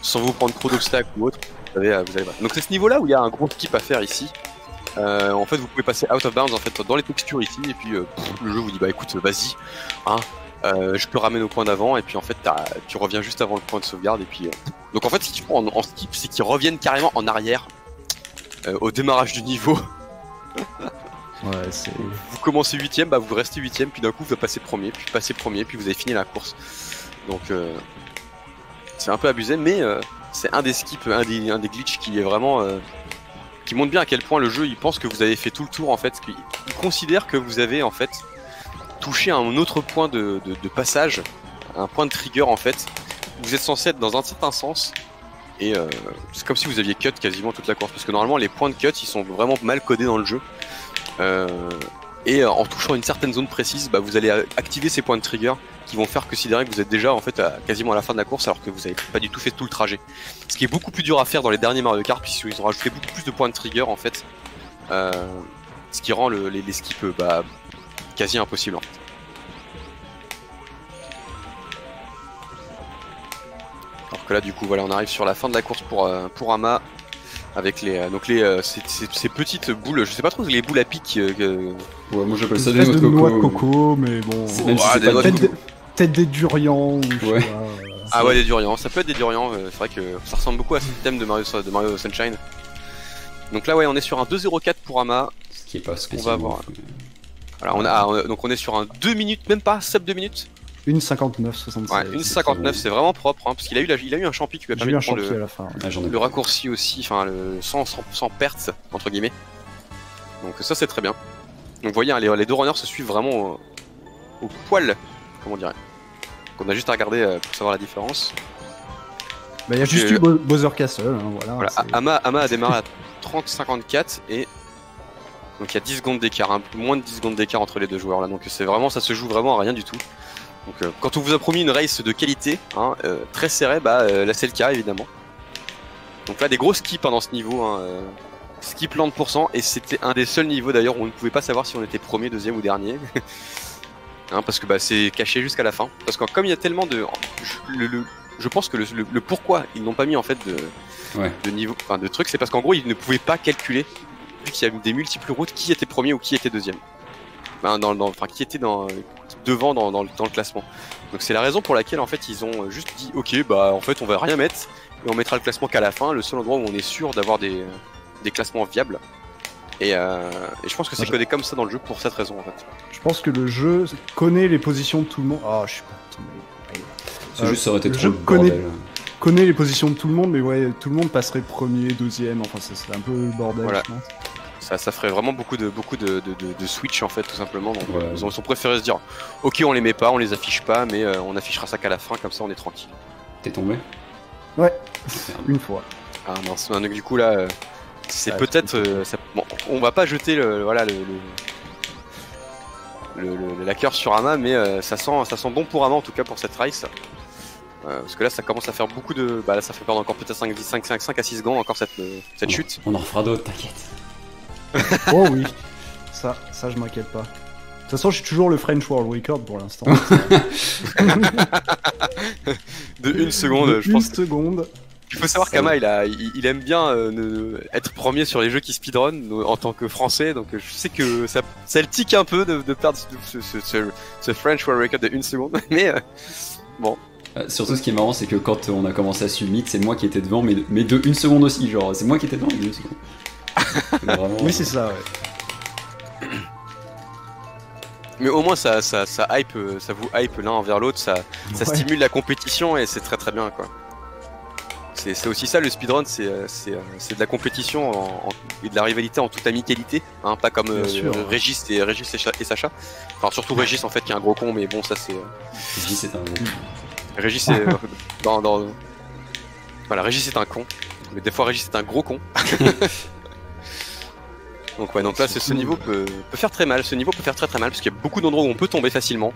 sans vous prendre trop d'obstacles ou autre, vous allez voir. Donc c'est ce niveau-là où il y a un gros skip à faire ici. En fait, vous pouvez passer out of bounds en fait dans les textures ici, et puis le jeu vous dit bah écoute, vas-y, hein. Je te ramène au point d'avant et puis en fait tu reviens juste avant le point de sauvegarde et puis donc en fait ce qu'ils font en skip c'est qu'ils reviennent carrément en arrière au démarrage du niveau. Ouais, c'est... Vous commencez 8ème, bah vous restez 8ème, puis d'un coup vous passez premier, puis vous avez fini la course. Donc c'est un peu abusé, mais c'est un des skips, un des glitches qui est vraiment qui montre bien à quel point le jeu il pense que vous avez fait tout le tour en fait, il considère que vous avez en fait toucher un autre point de passage, un point de trigger en fait. Vous êtes censé être dans un certain sens et c'est comme si vous aviez cut quasiment toute la course parce que normalement les points de cut ils sont vraiment mal codés dans le jeu et en touchant une certaine zone précise bah, vous allez activer ces points de trigger qui vont faire considérer que vous êtes déjà en fait quasiment à la fin de la course alors que vous avez pas du tout fait tout le trajet, ce qui est beaucoup plus dur à faire dans les derniers Mario Kart puisqu'ils ont rajouté beaucoup plus de points de trigger en fait, ce qui rend les skips bah, quasi impossible en fait. Alors que là du coup voilà on arrive sur la fin de la course pour Ama avec ces petites boules, je sais pas trop les boules à pic ouais moi j'appelle ça des noix de coco. coco mais bon Même si c'est pas peut-être des durians ou ouais. Ah ouais des durians, ça peut être des durians, c'est vrai que ça ressemble beaucoup à ce thème de Mario Sunshine. Donc là ouais on est sur un 2.04 pour Ama. Ce qui est pas ce qu'on va voir. Voilà, donc on est sur un 2 minutes, même pas, sub 2 minutes. 1.59.67. Ouais, 1.59, c'est vraiment propre, hein, parce qu'il a eu un champi qui lui a permis de prendre à la fin, ouais. le raccourci aussi, enfin sans perte, entre guillemets. Donc ça c'est très bien. Donc vous voyez, hein, les deux runners se suivent vraiment au poil, comment on dirait. Donc on a juste à regarder pour savoir la différence. Bah il y a juste eu Bowser Castle, hein, voilà. Ama a démarré à 30.54 et... Donc il y a 10 secondes d'écart, moins de 10 secondes d'écart entre les deux joueurs là, donc c'est vraiment, ça se joue vraiment à rien du tout. Donc quand on vous a promis une race de qualité, hein, très serrée, bah là c'est le cas évidemment. Donc là des gros skips dans ce niveau, hein, skip land %, et c'était un des seuls niveaux d'ailleurs où on ne pouvait pas savoir si on était premier, deuxième ou dernier. Hein, parce que bah, c'est caché jusqu'à la fin. Parce que comme il y a tellement de... Je pense que le pourquoi ils n'ont pas mis en fait de niveau, enfin de trucs, c'est parce qu'en gros ils ne pouvaient pas calculer, vu qu'il y a des multiples routes, qui était premier ou qui était deuxième. Enfin, qui était devant dans le classement. Donc c'est la raison pour laquelle en fait ils ont juste dit ok bah en fait on va rien mettre et on mettra le classement qu'à la fin, le seul endroit où on est sûr d'avoir des classements viables. Et je pense que c'est codé comme ça dans le jeu pour cette raison en fait. Je pense que le jeu connaît les positions de tout le monde. Ah je suis pas... C'est juste ça aurait été le trop jeu le bordel. Connaît les positions de tout le monde, mais ouais, tout le monde passerait premier, deuxième, enfin ça serait un peu le bordel, voilà. Je pense. Ça ferait vraiment beaucoup de switch en fait tout simplement. Donc ils ont préféré se dire ok on les met pas, on les affiche pas, mais on affichera ça qu'à la fin, comme ça on est tranquille. T'es tombé? Ouais, une fois. Ah mince, donc du coup là c'est peut-être bon, on va pas jeter la cœur sur Ama, mais ça sent bon pour Ama en tout cas pour cette race. Parce que là ça commence à faire beaucoup de... Bah là ça fait perdre encore peut-être 5 à 6 secondes encore cette chute. On en refera d'autres, t'inquiète. Oh oui. ça je m'inquiète pas. De toute façon, je suis toujours le French World Record pour l'instant. De 1 seconde, je pense. 1 seconde. Il faut savoir qu'Ama, il aime bien être premier sur les jeux qui speedrun en tant que français, donc je sais que ça le tique un peu de perdre ce French World Record de 1 seconde, mais bon. Surtout ce qui est marrant, c'est que quand on a commencé à Summit, c'est moi qui étais devant, mais de 1 seconde aussi, genre c'est moi qui étais devant, mais de 1 seconde. Vraiment, oui, c'est ça, ouais. Mais au moins ça hype, ça vous hype l'un envers l'autre, ça stimule la compétition et c'est très très bien quoi. C'est aussi ça le speedrun, c'est de la compétition et de la rivalité en toute amicalité, hein, pas comme Régis et Sacha. Enfin surtout Régis en fait qui est un gros con, mais bon ça c'est. Régis c'est un gros con. Régis c'est voilà, Régis c'est un con, mais des fois Régis c'est un gros con. Donc ouais, donc là ce niveau peut faire très mal, ce niveau peut faire très très mal parce qu'il y a beaucoup d'endroits où on peut tomber facilement.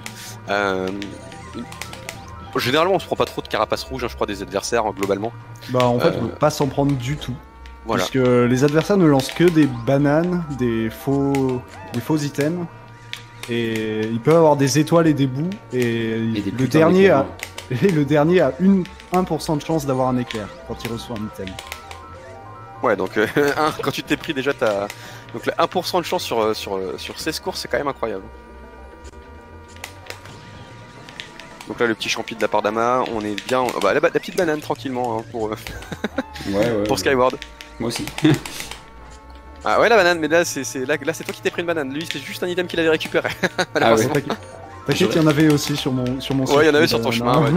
Généralement on se prend pas trop de carapace rouge, hein, je crois, des adversaires globalement. Bah en fait on peut pas s'en prendre du tout. Voilà. Parce que les adversaires ne lancent que des bananes, des faux items. Et ils peuvent avoir des étoiles et des bouts. Et le dernier a 1% de chance d'avoir un éclair quand il reçoit un item. Ouais, donc quand tu t'es pris déjà donc là, 1% de chance sur 16 courses, c'est quand même incroyable. Donc là le petit champi de la part d'Ama, on est bien. Bah, la petite banane tranquillement hein, pour pour Skyward. Moi aussi. Ah ouais la banane, mais là c'est toi qui t'es pris une banane. Lui c'est juste un item qu'il avait récupéré. Ah ouais. T'inquiète, il y en avait aussi sur mon ouais, il y en avait sur ton chemin. Ouais.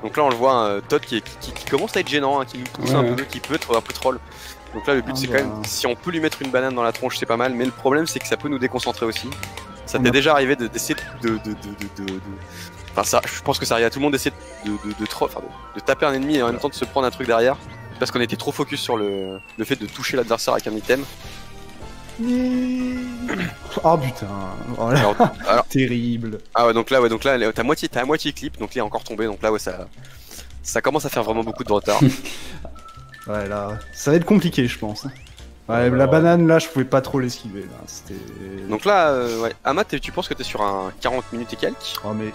Donc là on le voit, Todd qui commence à être gênant, hein, qui nous pousse un peu, qui peut être un peu troll. Donc là le but c'est quand même, si on peut lui mettre une banane dans la tronche c'est pas mal, mais le problème c'est que ça peut nous déconcentrer aussi. Ça t'est déjà arrivé d'essayer Enfin ça, je pense que ça arrive à tout le monde d'essayer de taper un ennemi et en même temps de se prendre un truc derrière. Parce qu'on était trop focus sur le fait de toucher l'adversaire avec un item. Oh putain, voilà. Alors, terrible. Ah ouais donc là t'as à moitié clip, donc là il est encore tombé, donc là ouais ça commence à faire vraiment beaucoup de retard. Ouais là, ça va être compliqué je pense. Ouais, la banane là je pouvais pas trop l'esquiver là, donc là ouais, Ama tu penses que t'es sur un 40 minutes et quelques? Oh mais...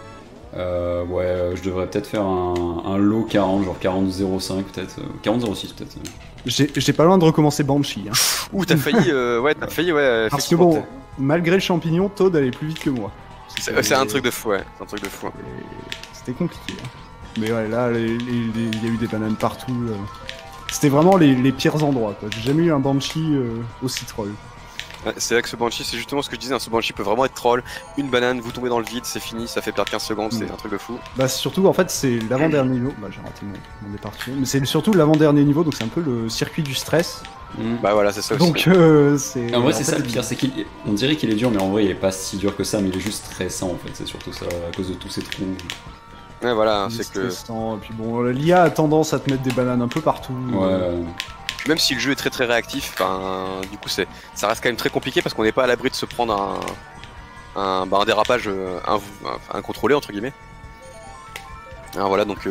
ouais, je devrais peut-être faire un low 40, genre 40-05 peut-être, 40-06 peut-être. J'ai pas loin de recommencer Banshee. Hein. Ouh, t'as failli, ouais. Parce que bon, malgré le champignon, Toad allait plus vite que moi. C'est un truc de fou, ouais. C'est un truc de fou. C'était compliqué. Hein. Mais ouais, là, il y a eu des bananes partout. C'était vraiment les pires endroits, quoi. J'ai jamais eu un Banshee aussi troll. Ouais, c'est vrai que ce Banshee, c'est justement ce que je disais, hein, ce Banshee peut vraiment être troll. Une banane, vous tombez dans le vide, c'est fini, ça fait perdre 15 secondes, c'est un truc de fou. Bah surtout, en fait, c'est l'avant-dernier niveau. Bah j'ai raté mon départ, mais c'est surtout l'avant-dernier niveau, donc c'est un peu le circuit du stress. Bah voilà, c'est ça aussi. Donc c'est... En vrai, c'est ça le pire, c'est qu'on dirait qu'il est dur, mais en vrai, il est pas si dur que ça, mais il est juste stressant, en fait. C'est surtout ça, à cause de tous ces trous. Ouais, voilà, c'est que... Et puis bon, l'IA a tendance à te mettre des bananes un peu partout. Ouais. Même si le jeu est très très réactif, du coup ça reste quand même très compliqué parce qu'on n'est pas à l'abri de se prendre un dérapage incontrôlé entre guillemets. Alors voilà, donc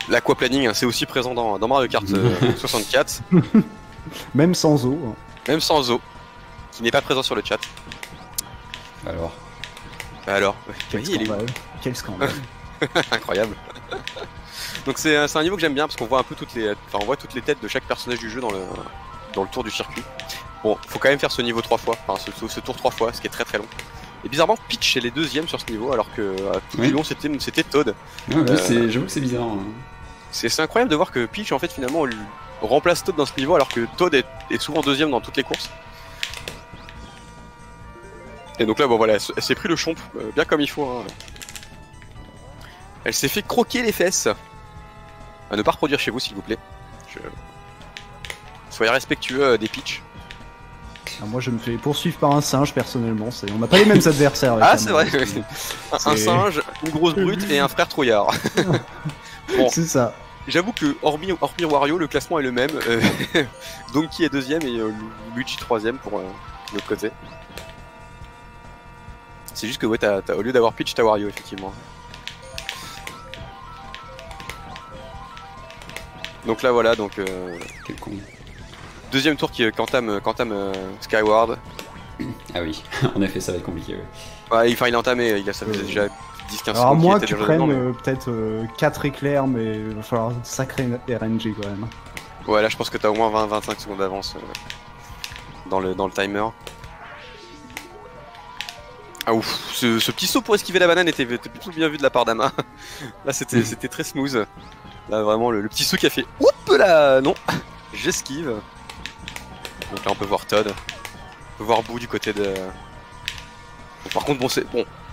l'aquaplaning, hein, c'est aussi présent dans Mario Kart 64. Même sans eau. Hein. Même sans eau, qui n'est pas présent sur le chat. Alors, Quel scandale. Incroyable. Donc c'est un niveau que j'aime bien parce qu'on voit un peu on voit toutes les têtes de chaque personnage du jeu dans le tour du circuit. Bon, faut quand même faire ce niveau 3 fois, enfin ce tour 3 fois, ce qui est très très long. Et bizarrement, Peach est les deuxièmes sur ce niveau alors que tout le long c'était Toad. J'avoue que c'est bizarre. Hein. C'est incroyable de voir que Peach en fait finalement remplace Toad dans ce niveau alors que Toad est souvent deuxième dans toutes les courses. Et donc là, bon voilà, elle s'est pris le chomp bien comme il faut. Hein. Elle s'est fait croquer les fesses. À ne pas reproduire chez vous, s'il vous plaît. Soyez respectueux des Peach. Moi, je me fais poursuivre par un singe, personnellement. On n'a pas les mêmes adversaires. Avec c'est vrai. Un singe, une grosse brute et un frère trouillard. Bon, c'est ça. J'avoue que, hormis Wario, le classement est le même. Donkey est deuxième et Luigi troisième pour l'autre côté. C'est juste que, ouais, au lieu d'avoir Peach, t'as Wario, effectivement. Donc là voilà, donc quel con. Deuxième tour qu'entame Skyward. Ah oui, en effet, ça va être compliqué. Ouais. Ouais, il est entamé, ça faisait déjà 10-15 Alors, à secondes. moins que tu prennes peut-être 4 éclairs, mais il va falloir un sacré RNG quand même. Ouais, là je pense que t'as au moins 20-25 secondes d'avance dans le timer. Ah ouf, ce petit saut pour esquiver la banane était plutôt bien vu de la part d'Ama. Là c'était très smooth. Là vraiment le petit saut qui a fait oup là, non, j'esquive. Donc là on peut voir Todd, on peut voir Boo du côté de... Bon, par contre bon,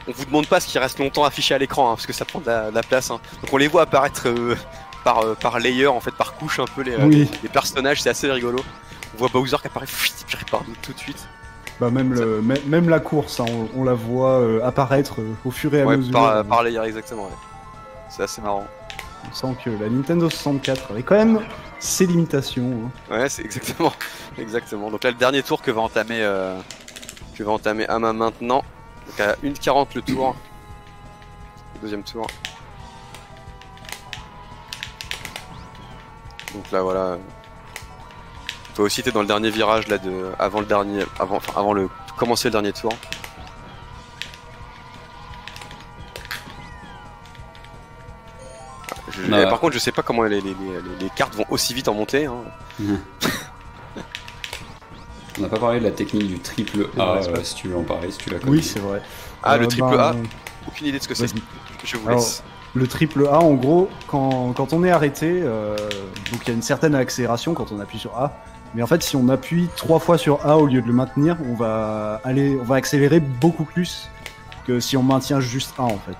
on vous demande pas ce qui reste longtemps affiché à l'écran parce que ça prend de la place. Hein. Donc on les voit apparaître par layer, en fait par couche un peu les personnages, c'est assez rigolo. On voit Bowser qui apparaît puis repart tout de suite. Bah même la course, hein, on la voit apparaître au fur et à mesure. Par layer exactement, ouais. C'est assez marrant. On sent que la Nintendo 64 avait quand même ses limitations. Hein. Ouais, c'est exactement. Donc là le dernier tour que va entamer Ama maintenant. Donc à 1:40 le tour. Le deuxième tour. Donc là voilà. Toi aussi t'es dans le dernier virage là avant commencer le dernier tour. Par contre je sais pas comment les cartes vont aussi vite en montée. Hein. On n'a pas parlé de la technique du triple A, si tu veux en parler, si tu la connais. Oui, c'est vrai. Ah, le triple A, aucune idée de ce que c'est. Je vous laisse. Le triple A, en gros, quand on est arrêté, donc il y a une certaine accélération quand on appuie sur A. Mais en fait, si on appuie 3 fois sur A au lieu de le maintenir, on va accélérer beaucoup plus que si on maintient juste A en fait.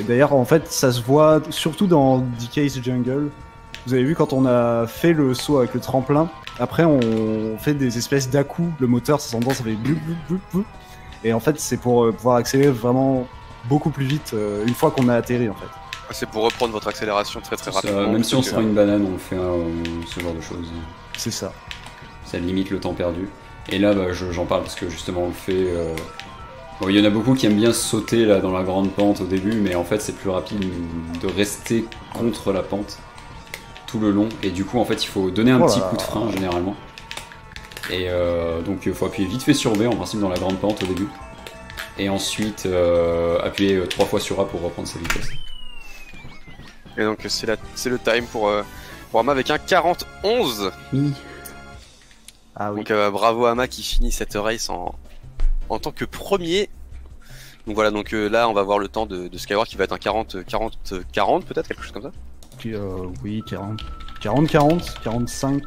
D'ailleurs, en fait, ça se voit surtout dans DK's Jungle. Vous avez vu quand on a fait le saut avec le tremplin, après on fait des espèces d'à-coups, le moteur, ça s'entend, ça fait bloup bloup bloup bloup. Et en fait, c'est pour pouvoir accélérer vraiment beaucoup plus vite une fois qu'on a atterri en fait. C'est pour reprendre votre accélération très rapidement. Même si on se prend une banane, on fait ce genre de choses. C'est ça. Ça limite le temps perdu. Et là, j'en parle parce que justement on le fait... Bon, il y en a beaucoup qui aiment bien sauter là dans la grande pente au début, mais en fait c'est plus rapide de rester contre la pente tout le long. Et du coup en fait il faut donner un petit coup de frein généralement. Et donc il faut appuyer vite fait sur B en principe dans la grande pente au début. Et ensuite appuyer 3 fois sur A pour reprendre sa vitesse. Et donc c'est le time pour Ama avec un 40-11. Oui. Ah oui. Donc bravo Ama qui finit cette race en tant que premier. Donc voilà, donc là on va voir le temps de Skyward qui va être un 40 peut-être, quelque chose comme ça. Oui, 40, 45.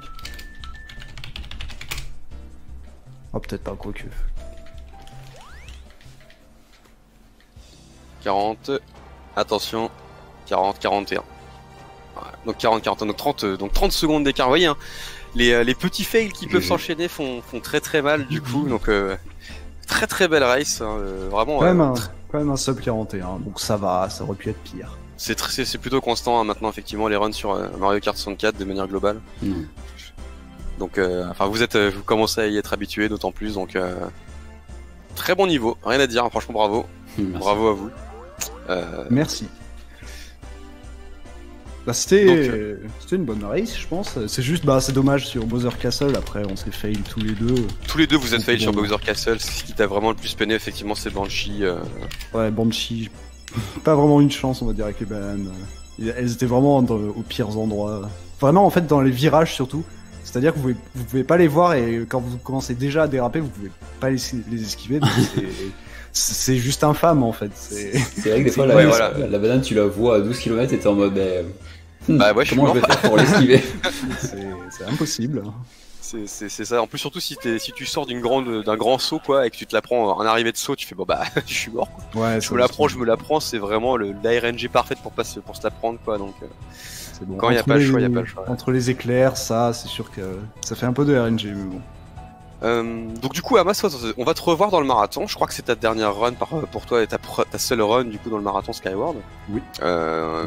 Oh peut-être pas, quoique. 40, attention, 40, 41. Ouais, donc 40, 41, donc 30 secondes d'écart, vous voyez hein, les petits fails qui peuvent s'enchaîner font très mal du coup, donc très belle race, hein, vraiment. Quand même un sub 41, donc ça va, ça aurait pu être pire. C'est plutôt constant hein, maintenant effectivement les runs sur Mario Kart 64 de manière globale. Donc enfin vous commencez à y être habitué d'autant plus, donc très bon niveau, rien à dire, hein, franchement bravo. Bravo à vous. Merci. Bah, c'était une bonne race, je pense. C'est juste, c'est dommage sur Bowser Castle. Après, on s'est fail tous les deux. Tous les deux, vous êtes fail sur Bowser Castle. Ce qui t'a vraiment le plus peiné, effectivement, c'est Banshee. Ouais, Banshee. Pas vraiment une chance, on va dire, avec les bananes. Elles étaient vraiment aux pires endroits. Vraiment, en fait, dans les virages surtout. C'est-à-dire que vous pouvez pas les voir et quand vous commencez déjà à déraper, vous pouvez pas les esquiver. C'est juste infâme en fait. C'est vrai que des fois la banane tu la vois à 12 km et t'es en mode ouais, comment je vais faire pour l'esquiver. C'est impossible. C'est ça. En plus surtout si tu sors d'un grand saut quoi et que tu te la prends en arrivée de saut, tu fais bon je suis mort quoi. Ouais, je me la prends, c'est vraiment la RNG parfaite pour se la prendre quoi. Donc bon. Quand il n'y a pas le choix, il n'y a pas le choix. Entre les éclairs, ça c'est sûr que ça fait un peu de RNG mais bon. Donc du coup Ama, on va te revoir dans le marathon. Je crois que c'est ta dernière run pour toi et ta seule run du coup dans le marathon Skyward. Oui.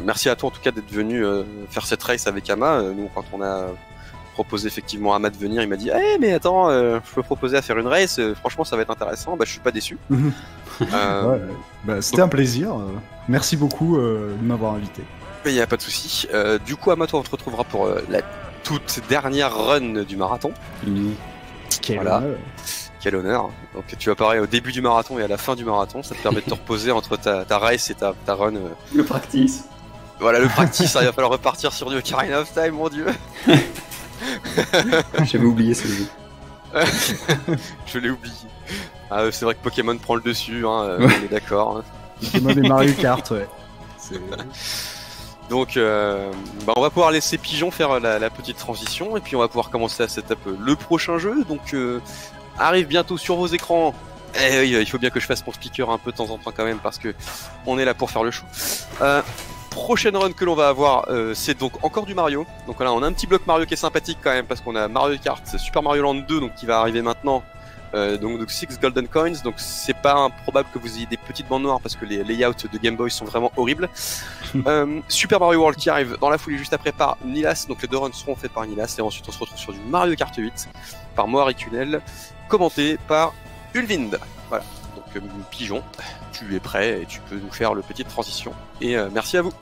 Merci à toi en tout cas d'être venu faire cette race avec Ama. Nous quand on a proposé effectivement à Ama de venir, il m'a dit mais attends, je peux proposer à faire une race. Franchement ça va être intéressant. Je suis pas déçu. C'était un plaisir. Merci beaucoup de m'avoir invité. Mais il n'y a pas de souci. Du coup Ama, toi on te retrouvera pour la toute dernière run du marathon. Voilà. Quel honneur. Donc tu apparais au début du marathon et à la fin du marathon, ça te permet de te reposer entre ta race et ta run. Le practice. Voilà, le practice, il va falloir repartir sur du Ocarina of Time, mon dieu. J'avais oublié ce jeu. Je l'ai oublié. Ah, c'est vrai que Pokémon prend le dessus, hein, Ouais. on est d'accord. Hein. Pokémon et Mario Kart, ouais. Donc, on va pouvoir laisser Pigeon faire la petite transition et puis on va pouvoir commencer à setup le prochain jeu. Donc, arrive bientôt sur vos écrans. Eh oui, il faut bien que je fasse mon speaker un peu de temps en temps quand même parce que on est là pour faire le show. Prochaine run que l'on va avoir, c'est donc encore du Mario. Donc voilà, on a un petit bloc Mario qui est sympathique quand même parce qu'on a Mario Kart, Super Mario Land 2 donc qui va arriver maintenant. Donc 6 Golden Coins, donc c'est pas improbable que vous ayez des petites bandes noires parce que les layouts de Game Boy sont vraiment horribles. Super Mario World qui arrive dans la foulée juste après par Nilas, donc les deux runs seront faits par Nilas et ensuite on se retrouve sur du Mario Kart 8 par Moari Tunnel, commenté par Ulvind. Voilà, donc Pigeon, tu es prêt et tu peux nous faire le petite transition et merci à vous.